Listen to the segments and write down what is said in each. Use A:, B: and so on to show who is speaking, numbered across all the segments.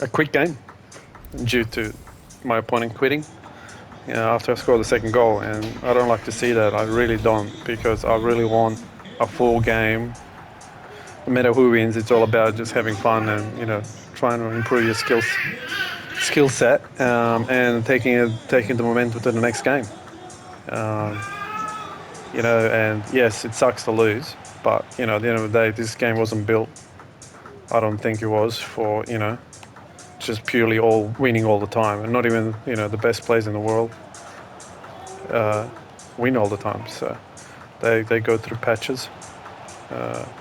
A: a quick game due to my opponent quitting after I scored the second goal, and I don't like to see that. I really don't, because I really want a full game. No matter who wins, it's all about just having fun and trying to improve your skill set and taking the momentum to the next game. And yes, it sucks to lose, but at the end of the day, this game wasn't built. I don't think it was for just purely all winning all the time, and not even the best players in the world win all the time. So they go through patches,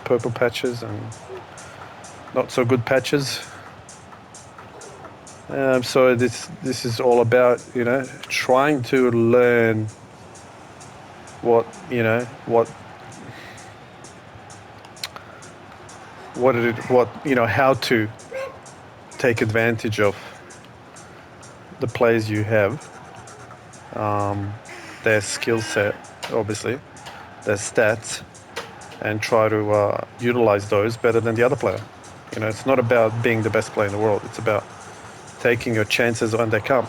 A: purple patches and not so good patches. So this is all about trying to learn how to take advantage of the players you have, their skill set, obviously, their stats, and try to utilize those better than the other player. It's not about being the best player in the world. It's about taking your chances when they come.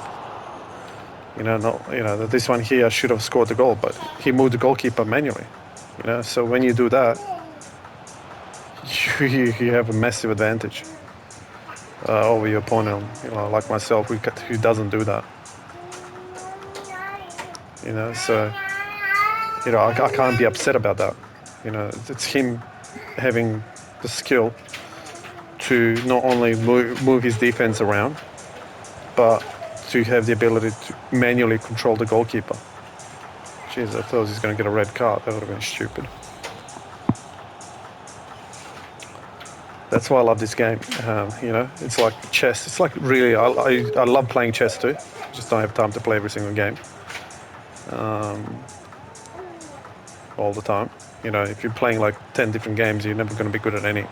A: This one here should have scored the goal, but he moved the goalkeeper manually. So when you do that, you have a massive advantage over your opponent. Like myself, who doesn't do that. So I can't be upset about that. It's him having the skill to not only move his defense around, but to have the ability to manually control the goalkeeper. Jeez, I thought he was going to get a red card. That would have been stupid. That's why I love this game. It's like chess. It's like really, I love playing chess too. Just don't have time to play every single game all the time. If you're playing like 10 different games, you're never going to be good at any.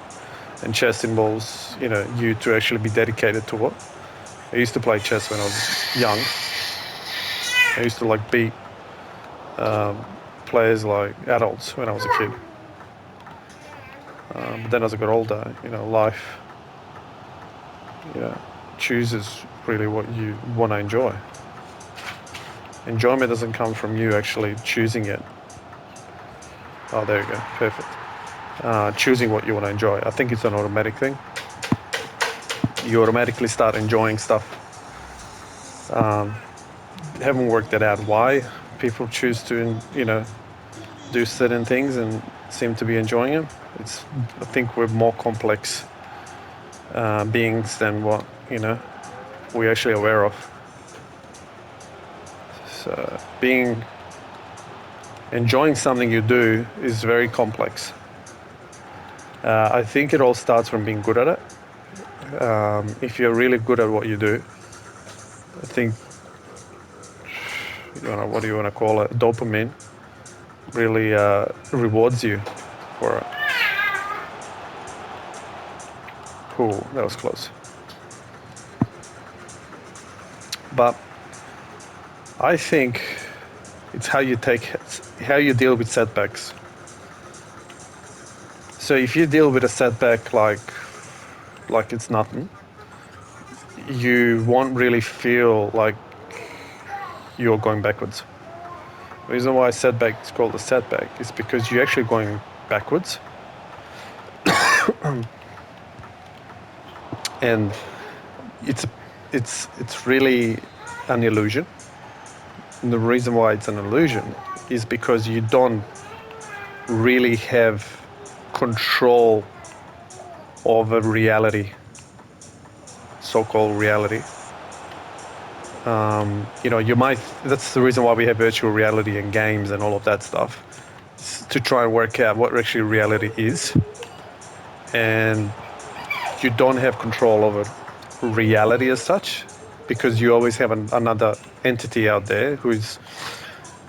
A: And chess involves, you to actually be dedicated to it. I used to play chess when I was young. I used to beat players like adults when I was a kid. But then as I got older, life chooses really what you want to enjoy. Enjoyment doesn't come from you actually choosing it. Oh, there you go. Perfect. Choosing what you want to enjoy. I think it's an automatic thing. You automatically start enjoying stuff. Haven't worked that out why people choose to, do certain things and seem to be enjoying them. I think we're more complex beings than what, we're actually aware of. So enjoying something you do is very complex. I think it all starts from being good at it. If you're really good at what you do, I think, what do you want to call it? Dopamine really rewards you for it. Cool, that was close. But I think it's how you deal with setbacks. So if you deal with a setback like it's nothing, you won't really feel like you're going backwards. The reason why setback is called a setback is because you're actually going backwards. And it's really an illusion. And the reason why it's an illusion is because you don't really have control over reality, so-called reality. That's the reason why we have virtual reality and games and all of that stuff, to try and work out what actually reality is. And you don't have control over reality as such, because you always have another entity out there who's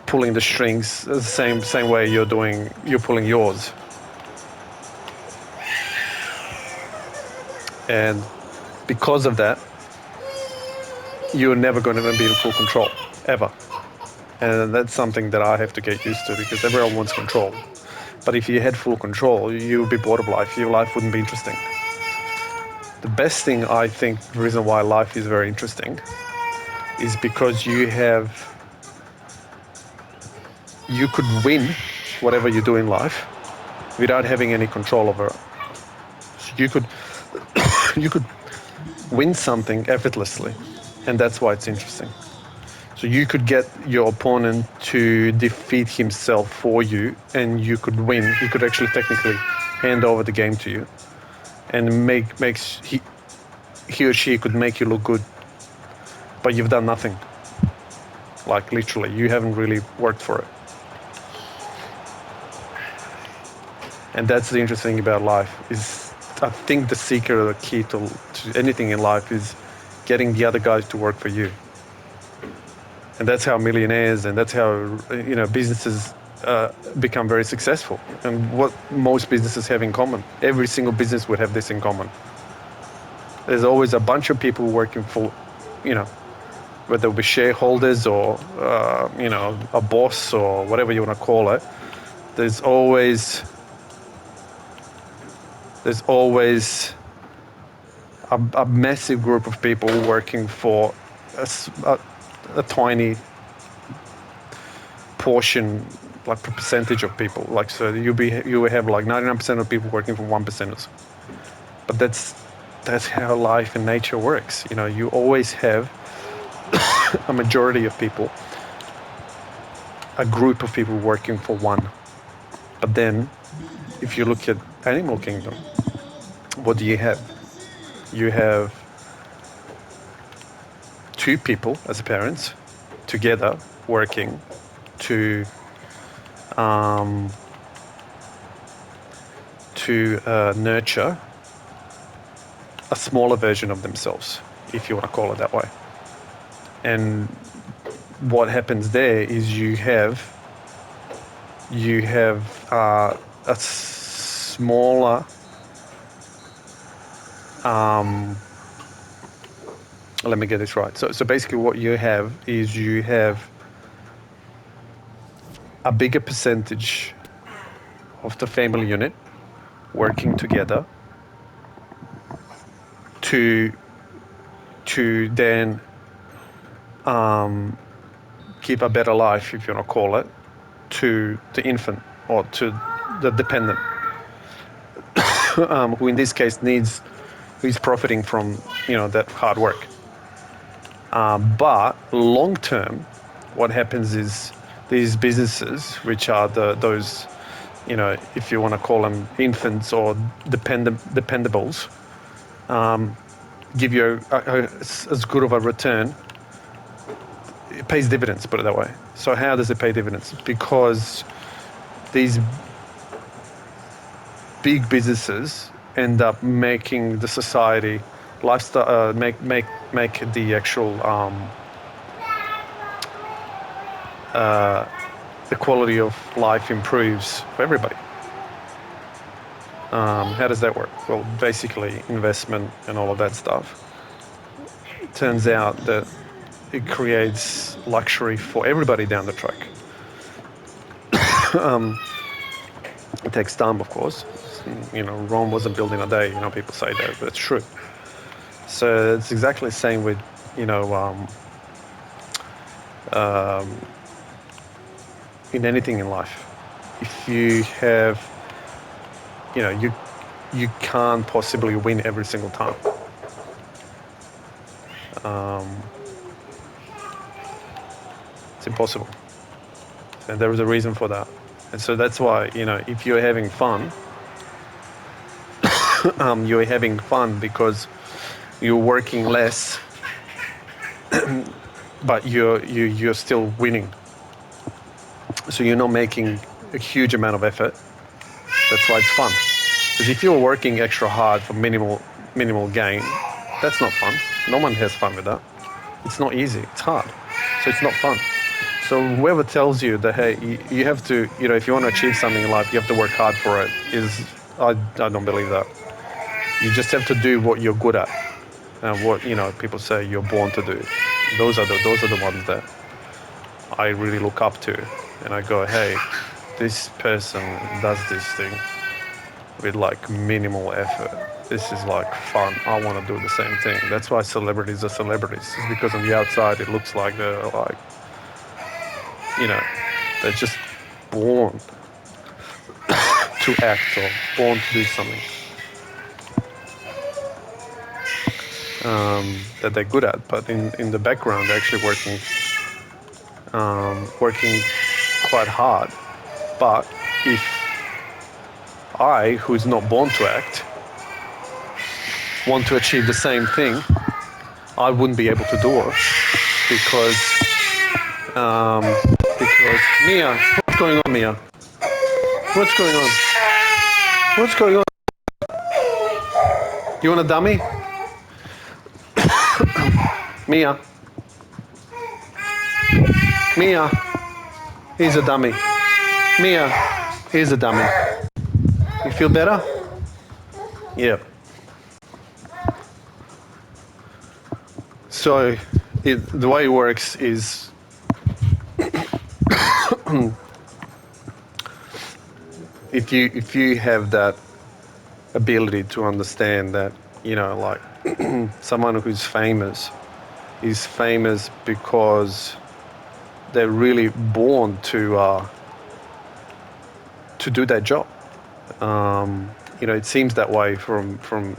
A: pulling the strings the same way you're pulling yours. And because of that, you're never going to be in full control, ever. And that's something that I have to get used to, because everyone wants control. But if you had full control, you would be bored of life. Your life wouldn't be interesting. The best thing, I think, the reason why life is very interesting is because you could win whatever you do in life without having any control over it. So you could win something effortlessly, and that's why it's interesting. So you could get your opponent to defeat himself for you, and you could win. He could actually technically hand over the game to you, and he or she could make you look good, but you've done nothing. Like literally, you haven't really worked for it. And that's the interesting thing about life is I think the secret or the key to anything in life is getting the other guys to work for you. And that's how millionaires and that's how businesses become very successful. And what most businesses have in common, every single business would have this in common. There's always a bunch of people working for, whether it be shareholders or a boss or whatever you want to call it. There's always a massive group of people working for a tiny portion, like percentage of people. Like so, you will have like 99% of people working for 1%ers. But that's how life and nature works. You always have a majority of people, a group of people working for one. But then, if you look at animal kingdom, what do you have? You have two people as parents together working to nurture a smaller version of themselves, if you want to call it that way. And what happens there is you have a smaller let me get this right. So basically what you have is you have a bigger percentage of the family unit working together to then give a better life, if you want to call it, to the infant or to the dependent, who in this case who's profiting from that hard work. But long term, what happens is these businesses, which are those, if you want to call them infants or dependables, give you as good of a return. It pays dividends, put it that way. So how does it pay dividends? Because these big businesses end up making the society lifestyle, make the actual the quality of life improves for everybody. How does that work? Well, basically investment and all of that stuff. It turns out that it creates luxury for everybody down the track. It takes time, of course. Rome wasn't built in a day. People say that, but it's true. So it's exactly the same with, in anything in life. If you have, you can't possibly win every single time. It's impossible. And there is a reason for that. And so that's why, if you're having fun, you're having fun because you're working less, but you're still winning. So you're not making a huge amount of effort. That's why it's fun. Because if you're working extra hard for minimal gain, that's not fun. No one has fun with that. It's not easy. It's hard. So it's not fun. So whoever tells you that, hey, you have to, if you want to achieve something in life, you have to work hard for it, I don't believe that. You just have to do what you're good at, and what people say you're born to do. Those are the ones that I really look up to, and I go, hey, this person does this thing with like minimal effort, this is like fun. I want to do the same thing. That's why celebrities are celebrities. It's because on the outside it looks like they're like, you know, they're just born to act or born to do something that they're good at. But in the background, they're actually working quite hard. But if I, who's not born to act, want to achieve the same thing, I wouldn't be able to do it because Mia, what's going on, Mia? What's going on? What's going on? You want a dummy? Mia. Mia. Here's a dummy. Mia. Here's a dummy. You feel better? Yeah. So the way it works is if you have that ability to understand that, you know, like someone who's famous is famous because they're really born to do that job. You know, it seems that way from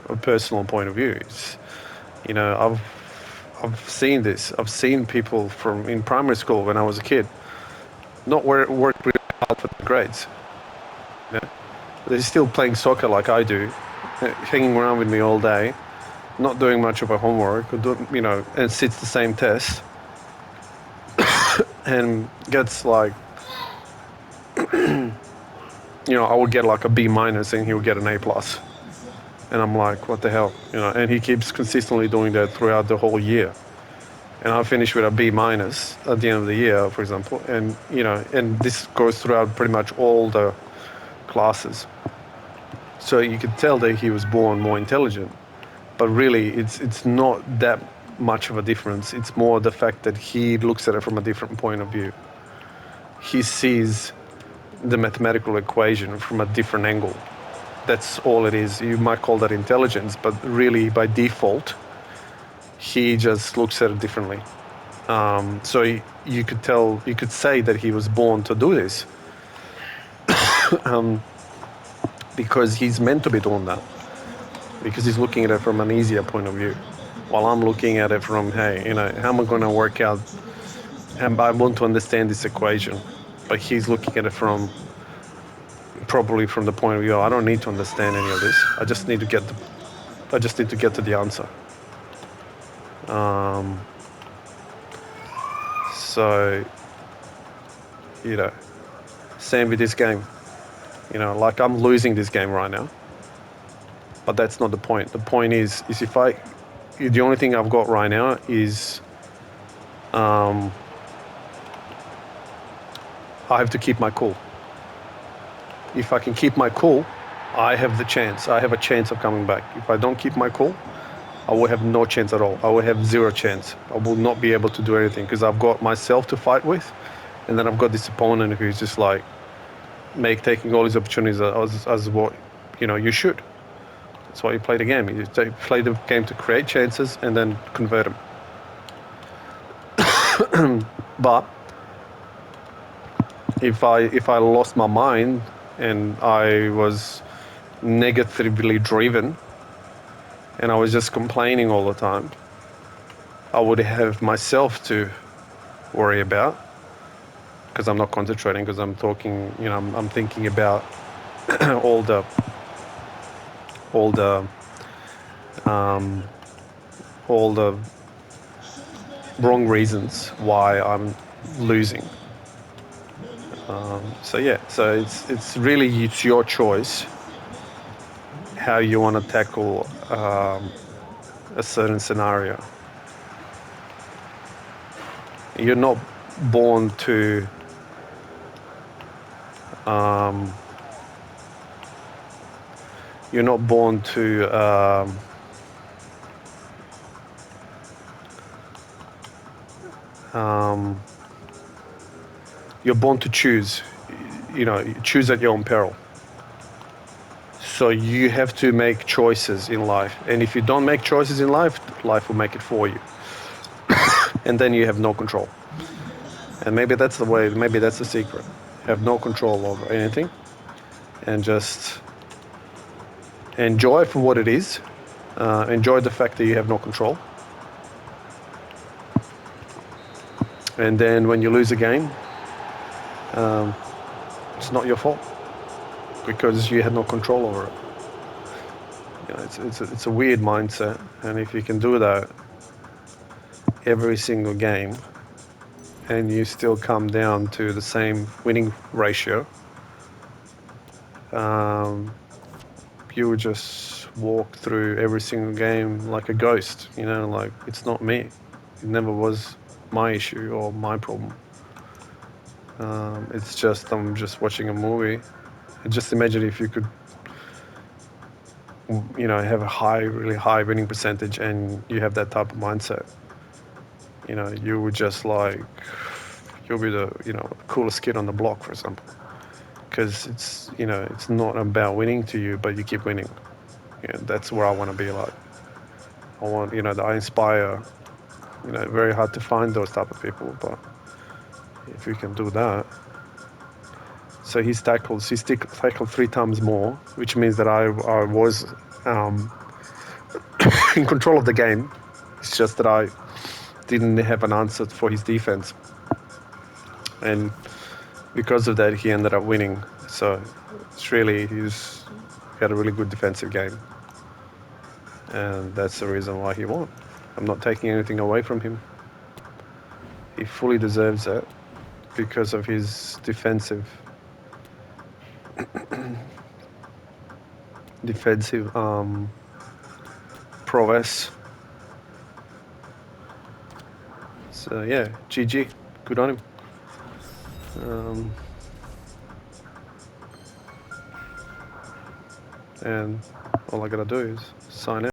A: a personal point of view. It's, you know, I've seen this. I've seen people from in primary school when I was a kid not work really hard for the grades. You know? They're still playing soccer like I do, hanging around with me all day, not doing much of a homework, or you know, and sits the same test, and gets like, you know, I would get like a B minus, and he would get an A plus, and I'm like, what the hell, you know? And he keeps consistently doing that throughout the whole year, and I finish with a B minus at the end of the year, for example, and you know, and this goes throughout pretty much all the classes. So you could tell that he was born more intelligent, but really it's not that much of a difference. It's more the fact that he looks at it from a different point of view. He sees the mathematical equation from a different angle. That's all it is. You might call that intelligence, but really by default, he just looks at it differently. So you could tell, you could say that he was born to do this because he's meant to be doing that, because he's looking at it from an easier point of view. While I'm looking at it from, hey, you know, how am I going to work out, and I want to understand this equation, but he's looking at it from probably from the point of view, I don't need to understand any of this. I just need to get to the answer. So, you know, same with this game. You know, like I'm losing this game right now, but that's not the point. The point is if the only thing I've got right now is I have to keep my cool. If I can keep my cool, I have the chance. I have a chance of coming back. If I don't keep my cool, I will have no chance at all. I will have zero chance. I will not be able to do anything because I've got myself to fight with, and then I've got this opponent who's just like taking all these opportunities as what, you know, you should. That's why you play the game. You play the game to create chances and then convert them. But if I lost my mind and I was negatively driven and I was just complaining all the time, I would have myself to worry about because I'm not concentrating, because I'm talking, you know, I'm thinking about all the wrong reasons why I'm losing. So yeah, so it's really your choice how you want to tackle a certain scenario. You're not born to you're not born to you're born to choose. You know, choose at your own peril. So you have to make choices in life. And if you don't make choices in life, life will make it for you. And then you have no control. And maybe that's the way, maybe that's the secret. Have no control over anything and just enjoy for what it is. Enjoy the fact that you have no control. And then when you lose a game, it's not your fault because you had no control over it. You know, it's a weird mindset. And if you can do that every single game and you still come down to the same winning ratio, you would just walk through every single game like a ghost, you know, like it's not me. It never was my issue or my problem. It's just I'm just watching a movie. And just imagine if you could, you know, have a really high winning percentage and you have that type of mindset. You know, you would just like, you'll be the, you know, coolest kid on the block, for example. Because it's, you know, it's not about winning to you, but you keep winning. You know, that's where I want to be like. I want, you know, that I inspire. You know, very hard to find those type of people, but if you can do that. So he's tackled 3 times more, which means that I was in control of the game. It's just that I didn't have an answer for his defense. And because of that, he ended up winning. So it's really, he had a really good defensive game. And that's the reason why he won. I'm not taking anything away from him. He fully deserves it because of his defensive prowess. So yeah, GG, good on him. And all I gotta do is sign out.